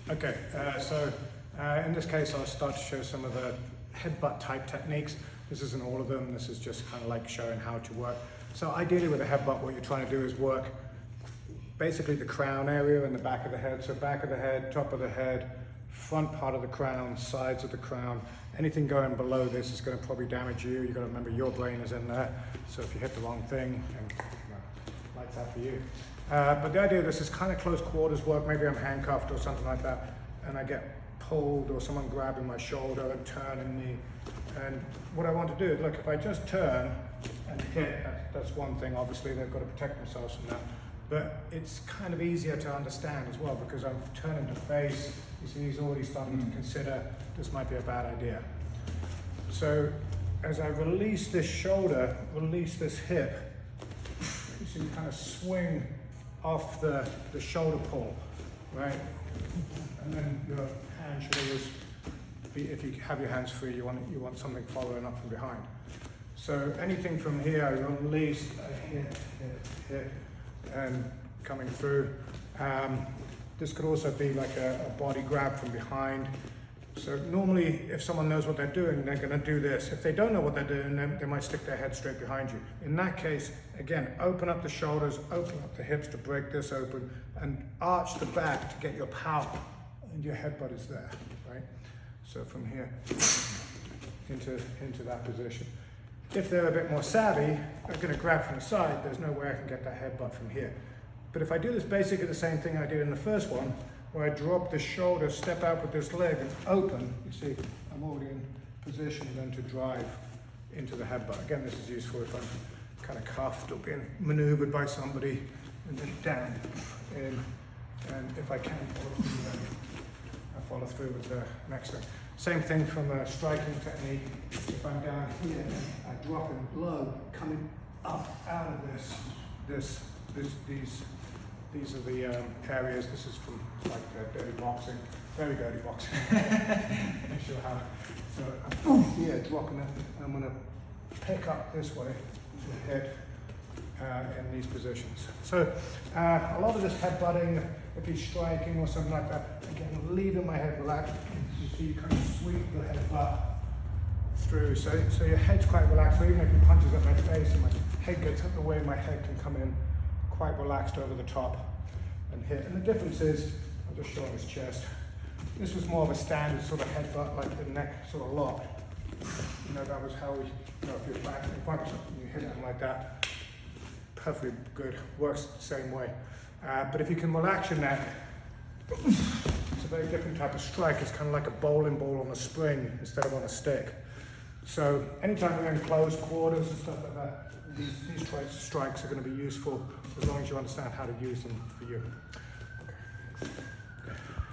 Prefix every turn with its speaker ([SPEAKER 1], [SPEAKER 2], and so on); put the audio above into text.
[SPEAKER 1] Okay, in this case I'll start to show some of the headbutt type techniques. This isn't all of them, this is just kind of like showing how to work. So ideally with a headbutt what you're trying to do is work basically the crown area and the back of the head. So back of the head, top of the head, front part of the crown, sides of the crown. Anything going below this is going to probably damage you. You've got to remember your brain is in there. So if you hit the wrong thing, and, lights out for you. But the idea of this is kind of close quarters work. Maybe I'm handcuffed or something like that, and I get pulled or someone grabbing my shoulder and turning me. And what I want to do is, look, if I just turn and hit, that's one thing. Obviously, they've got to protect themselves from that. But it's kind of easier to understand as well because I'm turning to face. You see, he's already starting to consider this might be a bad idea. So as I release this shoulder, release this hip, you see, you kind of swing off the shoulder pull, right? And then your hand should always be, if you have your hands free, you want something following up from behind. So anything from here, I release, I hit, and coming through. This could also be like a body grab from behind. So normally, if someone knows what they're doing, they're going to do this. If they don't know what they're doing, then they might stick their head straight behind you. In that case, again, open up the shoulders, open up the hips to break this open, and arch the back to get your power, and your headbutt is there, right? So from here into that position. If they're a bit more savvy, they're going to grab from the side. There's no way I can get that headbutt from here. But if I do this basically the same thing I did in the first one, where I drop the shoulder, step out with this leg and open, you see, I'm already in position then to drive into the headbutt. Again, this is useful if I'm kind of cuffed or being maneuvered by somebody, and then down, in, and if I can follow through, then I follow through with the next thing. Same thing from a striking technique. If I'm down here, I drop in low, coming up out of these are the areas. This is from like dirty boxing, very dirty boxing. I'm sure how. So I'm here dropping it, and I'm going to pick up this way to hit in these positions. So a lot of this headbutting, if you're striking or something like that, again, leaving my head relaxed. You see, you kind of sweep the headbutt through. So your head's quite relaxed. So even if he punches at my face and my head gets out the way, my head can come in quite relaxed over the top and hit. And the difference is, I'll just show his chest. This was more of a standard sort of headbutt, like the neck sort of lock. You know, that was how we, you know, if you're back in front of something, you hit it like that. Perfectly good, works the same way. But if you can relax your neck, it's a very different type of strike. It's kind of like a bowling ball on a spring instead of on a stick. So anytime we're in close quarters and stuff like that, these types of strikes are going to be useful as long as you understand how to use them for you. Okay.